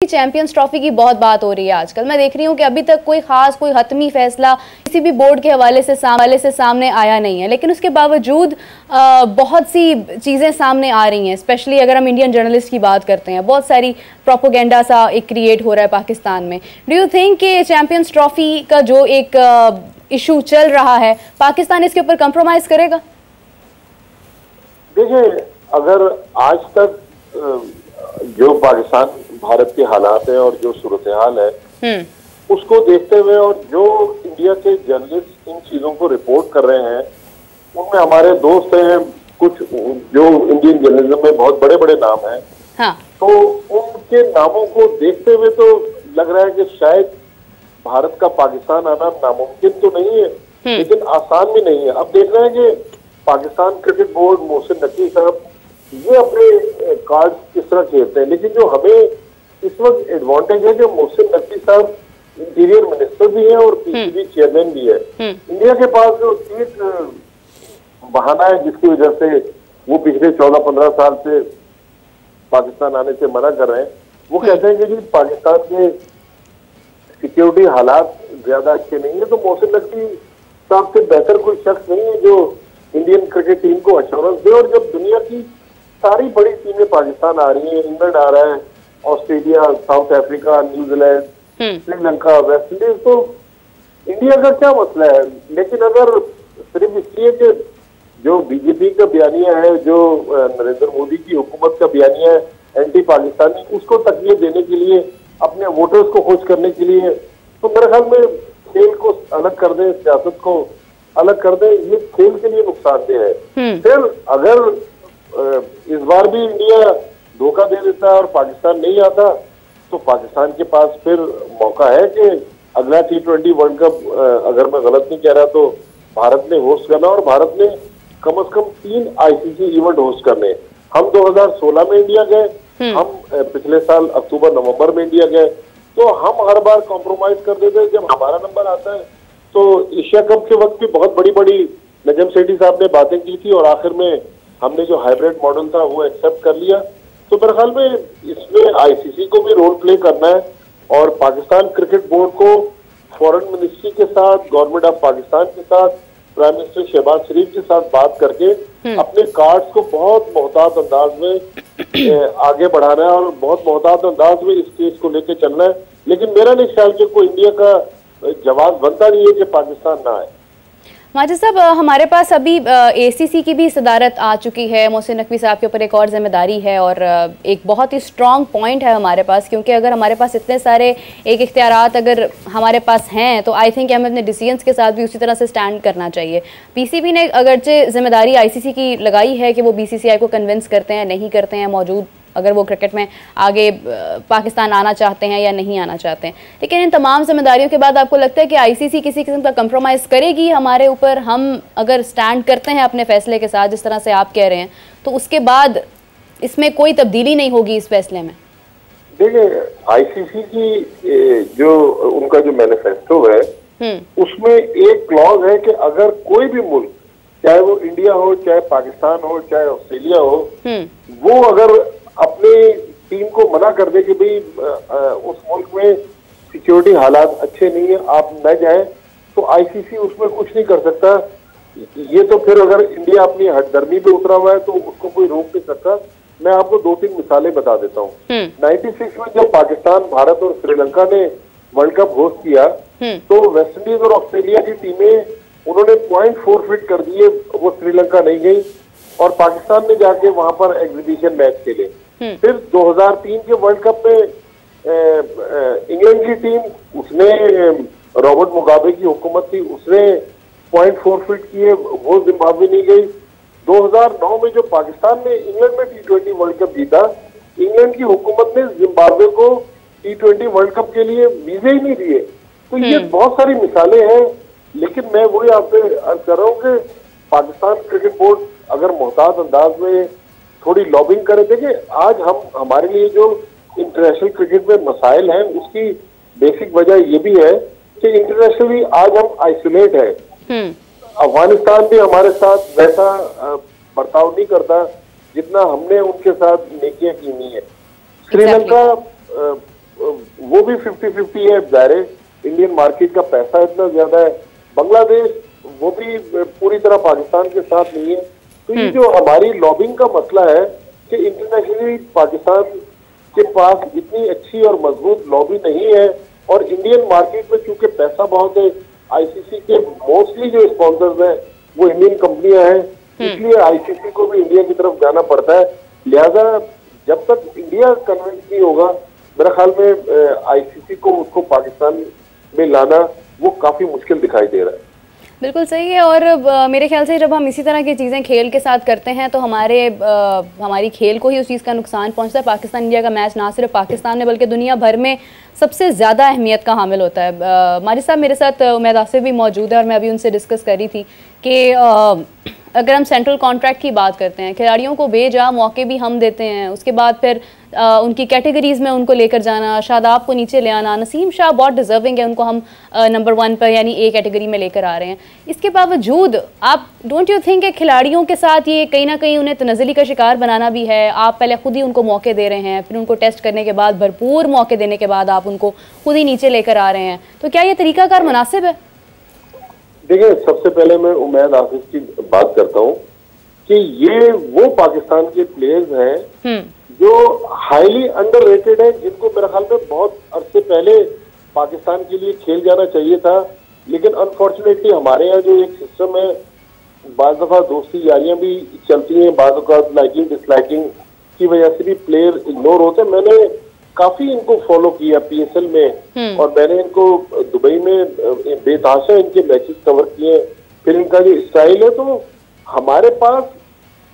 Champions trophy की बहुत बात हो रही है आजकल। मैं देख रही हूँ कि अभी तक कोई हतमी फैसला किसी भी बोर्ड के हवाले से सामने आया नहीं है, लेकिन उसके बावजूद बहुत सी चीज़ें सामने आ रही हैं। स्पेशली अगर हम इंडियन जर्नलिस्ट की बात करते हैं, बहुत सारी प्रोपोगेंडा सा एक क्रिएट हो रहा है पाकिस्तान में। डू यू थिंक कि चैंपियंस ट्रॉफी का जो एक इशू चल रहा है, पाकिस्तान इसके ऊपर कंप्रोमाइज करेगा? देखिए, अगर आज तक जो पाकिस्तान भारत के हालात है और जो सूरत हाल है उसको देखते हुए और जो इंडिया के जर्नलिस्ट इन चीजों को रिपोर्ट कर रहे हैं, उनमें हमारे दोस्त हैं कुछ जो इंडियन जर्नलिज्म में बहुत बड़े बड़े नाम हैं। हाँ। तो उनके नामों को देखते हुए तो लग रहा है कि शायद भारत का पाकिस्तान आना नामुमकिन तो नहीं है, लेकिन आसान भी नहीं है। अब देख रहे हैं कि पाकिस्तान क्रिकेट बोर्ड, मोहसिन नकवी साहब ये अपने कार्ड किस तरह खेलते हैं, लेकिन जो हमें इस वक्त एडवांटेज है कि मोहसिन नकवी साहब इंटीरियर मिनिस्टर भी है और पीसीबी चेयरमैन भी है। इंडिया के पास जो एक बहाना है जिसकी वजह से वो पिछले 14-15 साल से पाकिस्तान आने से मना कर रहे हैं, वो कहते हैं कि जी पाकिस्तान के सिक्योरिटी हालात ज्यादा अच्छे नहीं है। तो मोहसिन नकवी साहब से बेहतर कोई शख्स नहीं है जो इंडियन क्रिकेट टीम को एश्योरेंस दे। और जब दुनिया की सारी बड़ी टीमें पाकिस्तान आ रही हैं, इंग्लैंड आ रहा है, Australia, south Africa, New Zealand, Sri Lanka, West Indies, तो इंडिया का क्या मसला है? लेकिन अगर सिर्फ इसलिए कि जो बीजेपी का बयानिया है, जो नरेंद्र मोदी की हुकूमत का बयानिया है एंटी पाकिस्तानी, उसको तकलीफ देने के लिए, अपने वोटर्स को खुश करने के लिए, तो मेरे ख्याल में खेल को अलग कर दें, सियासत को अलग कर दें, ये खेल के लिए नुकसानदेह है। फिर अगर इस बार भी इंडिया धोखा दे देता है और पाकिस्तान नहीं आता, तो पाकिस्तान के पास फिर मौका है कि अगला T20 वर्ल्ड कप, अगर मैं गलत नहीं कह रहा तो भारत ने होस्ट करना, और भारत ने कम से कम 3 ICC इवेंट होस्ट करने। हम 2016 में इंडिया गए, हम पिछले साल अक्टूबर-नवंबर में इंडिया गए, तो हम हर बार कॉम्प्रोमाइज कर देते हैं। जब हमारा नंबर आता है तो एशिया कप के वक्त भी बहुत बड़ी बड़ी नजम सेठी साहब ने बातें की थी और आखिर में हमने जो हाइब्रिड मॉडल था वो एक्सेप्ट कर लिया। तो मेरे ख्याल में इसमें ICC को भी रोल प्ले करना है और पाकिस्तान क्रिकेट बोर्ड को फॉरेन मिनिस्ट्री के साथ, गवर्नमेंट ऑफ पाकिस्तान के साथ, प्राइम मिनिस्टर शहबाज शरीफ के साथ बात करके अपने कार्ड्स को बहुत मोहतात अंदाज में आगे बढ़ाना है और बहुत मोहतात अंदाज में इस केस को लेकर चलना है। लेकिन मेरा नहीं ख्याल कि कोई इंडिया का जवाब बनता नहीं है कि पाकिस्तान ना आए। माजिद साहब, हमारे पास अभी ACC की भी सदारत आ चुकी है, मोहसिन नकवी साहब के ऊपर एक और जिम्मेदारी है और एक बहुत ही स्ट्रॉन्ग पॉइंट है हमारे पास, क्योंकि अगर हमारे पास इतने सारे एक इख्तियारात अगर हमारे पास हैं तो आई थिंक हमें अपने डिसीजंस के साथ भी उसी तरह से स्टैंड करना चाहिए। PCB ने अगरचे जिम्मेदारी ICC की लगाई है कि वो BCCI को कन्विंस करते हैं, नहीं करते हैं, मौजूद अगर वो क्रिकेट में आगे पाकिस्तान आना चाहते हैं या नहीं आना चाहते हैं, लेकिन इन तमाम जिम्मेदारियों के बाद आपको लगता है कि ICC किसी किस्म का कंप्रोमाइज करेगी हमारे ऊपर? हम अगर स्टैंड करते हैं अपने फैसले के साथ, जिस तरह से आप कह रहे हैं, तो उसके बाद इसमें कोई तब्दीली नहीं होगी इस फैसले में? देखिए, ICC की जो उनका जो मैनिफेस्टो है उसमें एक क्लॉज है कि अगर कोई भी मुल्क, चाहे वो इंडिया हो, चाहे पाकिस्तान हो, चाहे ऑस्ट्रेलिया हो, वो अगर अपनी टीम को मना कर दे कि भाई उस मुल्क में सिक्योरिटी हालात अच्छे नहीं है, आप न जाएं, तो ICC उसमें कुछ नहीं कर सकता। ये तो फिर अगर इंडिया अपनी हटदर्मी पे उतरा हुआ है तो उसको कोई रोक नहीं सकता। मैं आपको 2-3 मिसालें बता देता हूँ। 96 में जब पाकिस्तान, भारत और श्रीलंका ने वर्ल्ड कप होस्ट किया तो वेस्ट इंडीज और ऑस्ट्रेलिया की टीमें उन्होंने पॉइंट फोरफिट कर दिए, वो श्रीलंका नहीं गई और पाकिस्तान ने जाके वहां पर एग्जीबिशन मैच खेले। फिर 2003 के वर्ल्ड कप में इंग्लैंड की टीम, उसने रॉबर्ट मुगाबे की हुकूमत थी, उसने पॉइंट फोरफिट किए, वो जिम्बाब्वे नहीं गई। 2009 में जो पाकिस्तान ने इंग्लैंड में T20 वर्ल्ड कप जीता, इंग्लैंड की हुकूमत ने जिम्बाब्वे को T20 वर्ल्ड कप के लिए वीजे ही नहीं दिए। तो ये बहुत सारी मिसालें हैं, लेकिन मैं वही आपसे अर्ज कर रहा हूँ कि पाकिस्तान क्रिकेट बोर्ड अगर मोहतात अंदाज में थोड़ी लॉबिंग करे। देखिए, आज हमारे लिए जो इंटरनेशनल क्रिकेट में मसाइल हैं उसकी बेसिक वजह ये भी है कि इंटरनेशनली आज हम आइसोलेट है। अफगानिस्तान भी हमारे साथ वैसा बर्ताव नहीं करता जितना हमने उनके साथ नेकियां की हुई है। श्रीलंका भी 50-50 है। जाहिर है इंडियन मार्केट का पैसा इतना ज्यादा है, बांग्लादेश वो भी पूरी तरह पाकिस्तान के साथ नहीं है। तो ये जो हमारी लॉबिंग का मसला है कि इंटरनेशनली पाकिस्तान के पास इतनी अच्छी और मजबूत लॉबी नहीं है, और इंडियन मार्केट में चूंकि पैसा बहुत है, आईसीसी के मोस्टली जो स्पॉन्सर्स हैं वो इंडियन कंपनियां हैं, इसलिए आईसीसी को भी इंडिया की तरफ जाना पड़ता है। लिहाजा जब तक इंडिया कन्विंस नहीं होगा, मेरे ख्याल में आईसीसी को उसको पाकिस्तान में लाना वो काफी मुश्किल दिखाई दे रहा है। बिल्कुल सही है। और मेरे ख्याल से जब हम इसी तरह की चीज़ें खेल के साथ करते हैं तो हमारी खेल को ही उस चीज़ का नुकसान पहुंचता है। पाकिस्तान इंडिया का मैच ना सिर्फ पाकिस्तान में बल्कि दुनिया भर में सबसे ज़्यादा अहमियत का हामिल होता है। मारिस साहब मेरे साथ उमैद आसिफ भी मौजूद है और मैं अभी उनसे डिस्कस कर रही थी कि अगर हम सेंट्रल कॉन्ट्रैक्ट की बात करते हैं, खिलाड़ियों को बेजा मौके भी हम देते हैं, उसके बाद फिर उनकी कैटेगरीज में उनको लेकर जाना, शादाब को नीचे ले आना, नसीम शाह बहुत डिजर्विंग है, उनको हम नंबर 1 पर यानी ए कैटेगरी में लेकर आ रहे हैं। इसके बावजूद आप डोंट यू थिंक कि खिलाड़ियों के साथ ये कहीं ना कहीं उन्हें तनज़्ज़ुली का शिकार बनाना भी है? आप पहले खुद ही उनको मौके दे रहे हैं, फिर उनको टेस्ट करने के बाद भरपूर मौके देने के बाद आप उनको खुद ही नीचे लेकर आ रहे हैं, तो क्या ये तरीकाकार मुनासिब है? देखिए, सबसे पहले मैं उमैद आसिफ की बात करता हूँ कि ये वो पाकिस्तान के प्लेयर्स हैं जो हाईली अंडररेटेड है, जिनको मेरे ख्याल में बहुत अरसे पहले पाकिस्तान के लिए खेल जाना चाहिए था, लेकिन अनफॉर्चुनेटली हमारे यहाँ जो एक सिस्टम है, बाज़ दफा दोस्ती यारियां भी चलती हैं, बाज़ औक़ात लाइकिंग डिसलाइकिंग की वजह से भी प्लेयर इग्नोर होते हैं। मैंने काफी इनको फॉलो किया पीएसएल में, और मैंने इनको दुबई में बेतहाशा इनके मैचेस कवर किए। फिर इनका जो स्टाइल है, तो हमारे पास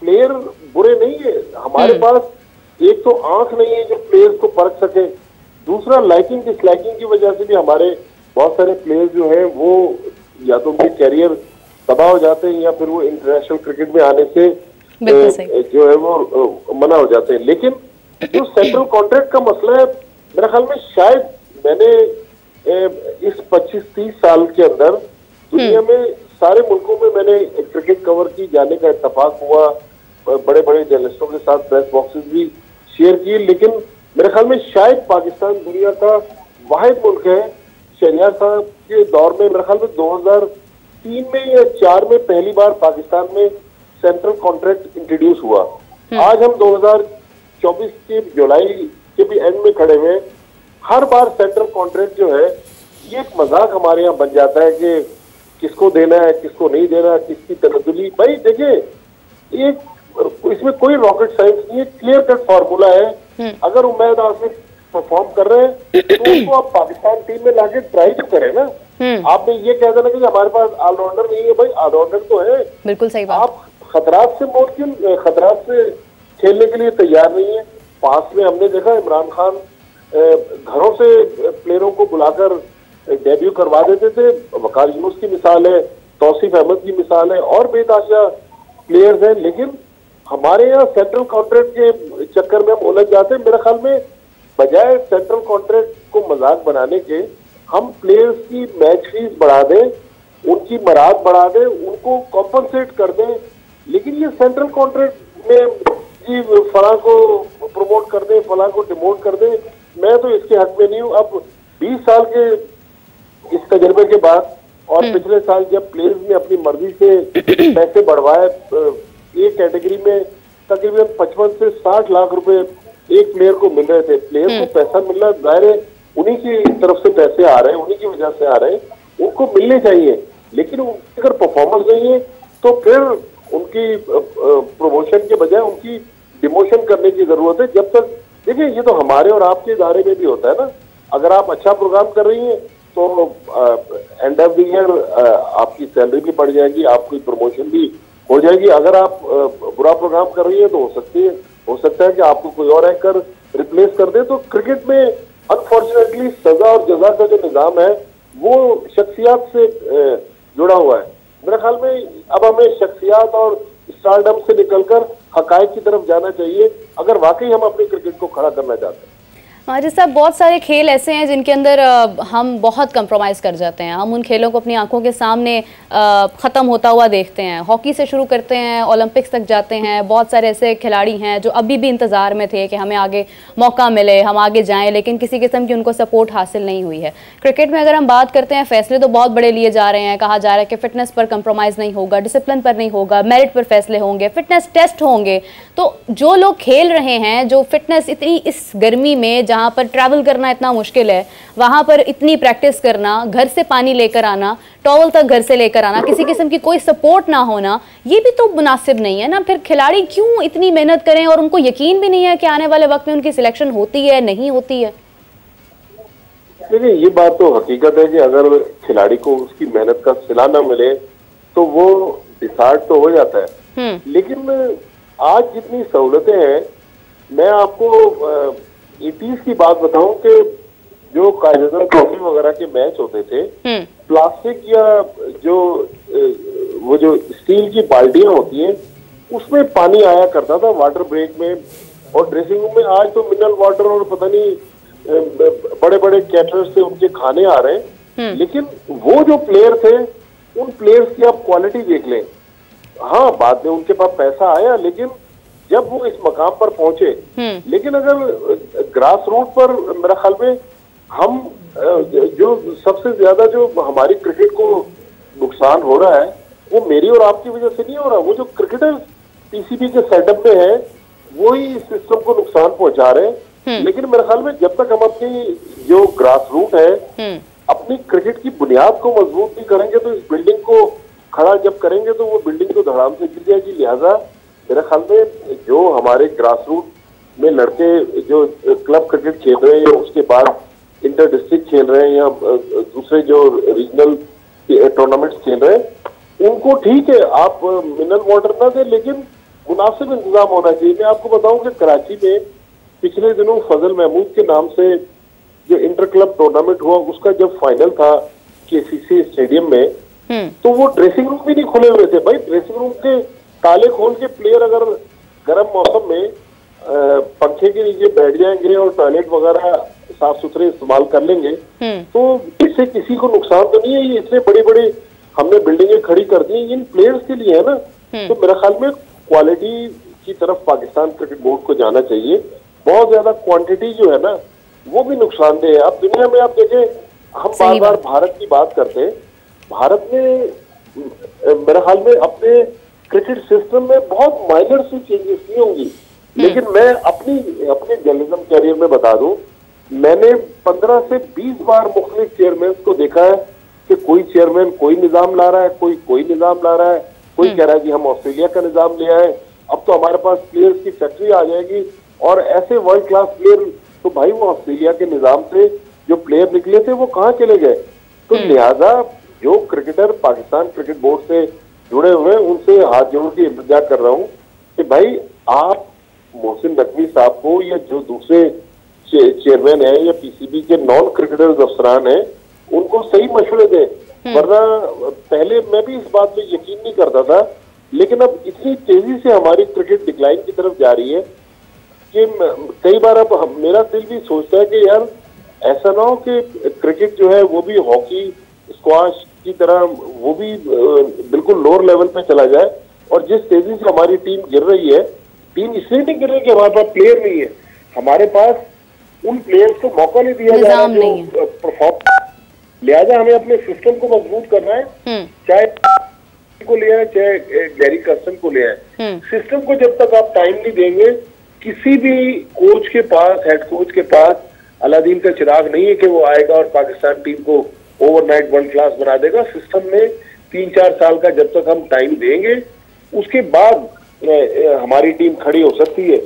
प्लेयर बुरे नहीं है, हमारे पास एक तो आंख नहीं है जो प्लेयर्स को परख सके, दूसरा लाइकिंग डिसलाइकिंग की वजह से भी हमारे बहुत सारे प्लेयर्स जो हैं वो या तो उनके कैरियर तबाह हो जाते हैं या फिर वो इंटरनेशनल क्रिकेट में आने से जो है वो मना हो जाते हैं। लेकिन जो सेंट्रल कॉन्ट्रैक्ट का मसला है, मेरे ख्याल में शायद मैंने इस 25-30 साल के अंदर दुनिया में सारे मुल्कों में मैंने क्रिकेट कवर की जाने का इत्तेफाक हुआ, बड़े बड़े जर्नलिस्टों के साथ प्रेस बॉक्सेस भी शेयर किए, लेकिन मेरे ख्याल में शायद पाकिस्तान दुनिया का वाहिद मुल्क है। शहरियार साहब के दौर में मेरे ख्याल में 2003 में या 4 में पहली बार पाकिस्तान में सेंट्रल कॉन्ट्रैक्ट इंट्रोड्यूस हुआ। आज हम 2024 के जुलाई के भी एंड में खड़े हुए। हर बार सेंट्रल कॉन्ट्रैक्ट जो है ये एक मजाक हमारे यहाँ बन जाता है कि किसको देना है, किसको नहीं देना, किसकी तनज़्ज़ुली। भाई देखिए, एक इसमें कोई रॉकेट साइंस नहीं है, क्लियर कट फार्मूला है। अगर उमैद आसिफ परफॉर्म कर रहे हैं तो उसको आप पाकिस्तान टीम में लाके ट्राई तो करें ना। आपने ये कह देना कि हमारे पास ऑलराउंडर नहीं है, भाई ऑलराउंडर तो है। बिल्कुल सही बात। आप खतरात से खेलने के लिए तैयार नहीं है। पास में हमने देखा इमरान खान घरों से प्लेयरों को बुलाकर डेब्यू करवा देते थे। वकार यूनुस की मिसाल है, तौसीफ अहमद की मिसाल है, और बेताशा प्लेयर्स हैं। लेकिन हमारे यहाँ सेंट्रल कॉन्ट्रैक्ट के चक्कर में हम उलझ जाते हैं। मेरे ख्याल में बजाय सेंट्रल कॉन्ट्रैक्ट को मजाक बनाने के हम प्लेयर्स की मैच फीस बढ़ा दें, उनकी मराद बढ़ा दें, उनको कॉम्पनसेट कर दें। लेकिन ये सेंट्रल कॉन्ट्रैक्ट में जी फलां को प्रमोट कर दें, फलां को डिमोट कर दें, मैं तो इसके हक में नहीं हूँ। अब 20 साल के इस तजर्बे के बाद और पिछले साल जब प्लेयर्स ने अपनी मर्जी से पैसे बढ़वाए, एक कैटेगरी में तकरीबन 55 से 60 लाख रुपए एक प्लेयर को मिल रहे थे। प्लेयर को पैसा मिल रहा है, जाहिर है उन्हीं की तरफ से पैसे आ रहे हैं, उन्हीं की वजह से आ रहे हैं, उनको मिलने चाहिए। लेकिन अगर परफॉर्मेंस नहीं है तो फिर उनकी प्रमोशन के बजाय उनकी डिमोशन करने की जरूरत है। जब तक देखिए, ये तो हमारे और आपके इदारे में भी होता है ना। अगर आप अच्छा प्रोग्राम कर रही हैं तो एंड ऑफ द ईयर आपकी सैलरी भी बढ़ जाएगी, आपकी प्रमोशन भी हो जाएगी। अगर आप बुरा प्रोग्राम कर रही है तो हो सकता है कि आपको कोई और एंकर रिप्लेस कर दे। तो क्रिकेट में अनफॉर्चुनेटली सजा और जजा का जो निजाम है वो शख्सियात से जुड़ा हुआ है। मेरे ख्याल में अब हमें शख्सियात और स्टारडम से निकलकर हकायक की तरफ जाना चाहिए, अगर वाकई हम अपने क्रिकेट को खड़ा करना चाहते हैं। माजिद साहब, बहुत सारे खेल ऐसे हैं जिनके अंदर हम बहुत कंप्रोमाइज़ कर जाते हैं। हम उन खेलों को अपनी आंखों के सामने ख़त्म होता हुआ देखते हैं। हॉकी से शुरू करते हैं, ओलंपिक्स तक जाते हैं। बहुत सारे ऐसे खिलाड़ी हैं जो अभी भी इंतज़ार में थे कि हमें आगे मौका मिले, हम आगे जाएँ, लेकिन किसी किस्म की उनको सपोर्ट हासिल नहीं हुई है। क्रिकेट में अगर हम बात करते हैं, फैसले तो बहुत बड़े लिए जा रहे हैं। कहा जा रहा है कि फ़िटनेस पर कंप्रोमाइज़ नहीं होगा, डिसिप्लिन पर नहीं होगा, मेरिट पर फैसले होंगे, फिटनेस टेस्ट होंगे। तो जो लोग खेल रहे हैं, जो फिटनेस इतनी इस गर्मी में जहाँ पर ट्रैवल करना इतना मुश्किल है, वहाँ पर इतनी प्रैक्टिस करना, घर से पानी लेकर आना, टॉवल तक घर से लेकर आना, किसी किस्म की कोई सपोर्ट ना होना, ये भी तो मुनासिब नहीं है ना। फिर खिलाड़ी क्यों इतनी मेहनत करें और उनको यकीन भी नहीं है कि आने वाले वक्त में उनकी सिलेक्शन होती है नहीं होती है। देखिए, ये बात तो हकीकत है कि अगर खिलाड़ी को उसकी मेहनत का सिला ना मिले तो वो डिसार्ड तो हो जाता है। लेकिन आज जितनी सहूलतें हैं, मैं आपको 80s की बात बताऊं कि जो कायदेदार ट्रॉफी वगैरह के मैच होते थे, प्लास्टिक या जो वो जो स्टील की बाल्टियां होती हैं, उसमें पानी आया करता था वाटर ब्रेक में और ड्रेसिंग रूम में। आज तो मिनरल वाटर और पता नहीं बड़े बड़े कैटरर्स से उनके खाने आ रहे हैं। लेकिन वो जो प्लेयर थे, उन प्लेयर्स की आप क्वालिटी देख लें। हाँ, बाद में उनके पास पैसा आया, लेकिन जब वो इस मकाम पर पहुंचे, लेकिन अगर ग्रास रूट पर मेरा ख्याल में हम जो सबसे ज्यादा जो हमारी क्रिकेट को नुकसान हो रहा है, वो मेरी और आपकी वजह से नहीं हो रहा। वो जो क्रिकेटर पीसीबी के सेटअप में है, वो ही इस सिस्टम को नुकसान पहुंचा रहे हैं। लेकिन मेरे ख्याल में जब तक हम अपनी जो ग्रास रूट है, अपनी क्रिकेट की बुनियाद को मजबूत नहीं करेंगे, तो इस बिल्डिंग को खड़ा जब करेंगे तो वो बिल्डिंग तो धड़ाम से गिर जाएगी। लिहाजा मेरे ख्याल में जो हमारे ग्रास रूट में लड़के जो क्लब क्रिकेट खेल रहे हैं या उसके बाद इंटर डिस्ट्रिक्ट खेल रहे हैं या दूसरे जो रीजनल टूर्नामेंट्स खेल रहे हैं, उनको ठीक है आप मिनरल वाटर ना दें, लेकिन मुनासिब इंतजाम होना चाहिए। मैं आपको बताऊं कि कराची में पिछले दिनों फजल महमूद के नाम से जो इंटर क्लब टूर्नामेंट हुआ, उसका जब फाइनल था केसीसी स्टेडियम में, तो वो ड्रेसिंग रूम भी नहीं खुले हुए थे। भाई, ड्रेसिंग रूम के ताले खोल के प्लेयर अगर गर्म मौसम में पंखे के नीचे बैठ जाएंगे और टॉयलेट वगैरह साफ सुथरे इस्तेमाल कर लेंगे, तो इससे किसी को नुकसान तो नहीं है। ये इतने बड़े बड़े हमने बिल्डिंगें खड़ी कर दी, इन प्लेयर्स के लिए है ना। तो मेरे ख्याल में क्वालिटी की तरफ पाकिस्तान क्रिकेट बोर्ड को जाना चाहिए। बहुत ज्यादा क्वांटिटी जो है ना, वो भी नुकसानदेह है। अब दुनिया में आप देखें, हम बार बार भारत की बात करते हैं। भारत ने मेरे ख्याल में अपने क्रिकेट सिस्टम में बहुत माइनर सी चेंजेस की होंगी, लेकिन मैं अपनी जर्नलिज्म कैरियर में बता दूं, मैंने 15 से 20 बार मुख्तलिफ चेयरमैन को देखा है कि कोई चेयरमैन कोई निजाम ला रहा है, कोई निजाम ला रहा है, कोई कह रहा है कि हम ऑस्ट्रेलिया का निजाम ले आए, अब तो हमारे पास प्लेयर्स की फैक्ट्री आ जाएगी। और ऐसे वर्ल्ड क्लास प्लेयर तो भाई वो ऑस्ट्रेलिया के निजाम से जो प्लेयर निकले थे वो कहाँ चले गए। तो लिहाजा जो क्रिकेटर पाकिस्तान क्रिकेट बोर्ड से जुड़े हुए, उनसे हाथ जोड़ के इल्तिजा कर रहा हूँ कि भाई आप मोहसिन नकवी साहब को या जो दूसरे चेयरमैन है या पीसीबी के नॉन क्रिकेटर्स अफसरान हैं, उनको सही मशवरे दें। वरना पहले मैं भी इस बात पे यकीन नहीं करता था, लेकिन अब इतनी तेजी से हमारी क्रिकेट डिक्लाइन की तरफ जा रही है कि कई बार अब मेरा दिल भी सोचता है कि यार ऐसा ना हो कि क्रिकेट जो है वो भी हॉकी स्क्वाश की तरह वो भी बिल्कुल लोअर लेवल पे चला जाए। और जिस तेजी से हमारी टीम गिर रही है, टीम इसलिए नहीं गिर रही कि हमारे पास प्लेयर नहीं है, हमारे पास उन प्लेयर्स को मौका नहीं दिया जा रहा जो परफॉर्म। लिहाजा हमें अपने सिस्टम को मजबूत करना है, चाहे को ले आए चाहे गैरी कर्स्टन को ले आए। सिस्टम को जब तक आप टाइम नहीं देंगे, किसी भी कोच के पास, हेड कोच के पास अलादीन का चिराग नहीं है कि वो आएगा और पाकिस्तान टीम को ओवरनाइट वर्ल्ड क्लास बना देगा। सिस्टम में 3-4 साल का जब तक हम टाइम देंगे, उसके बाद हमारी टीम खड़ी हो सकती है।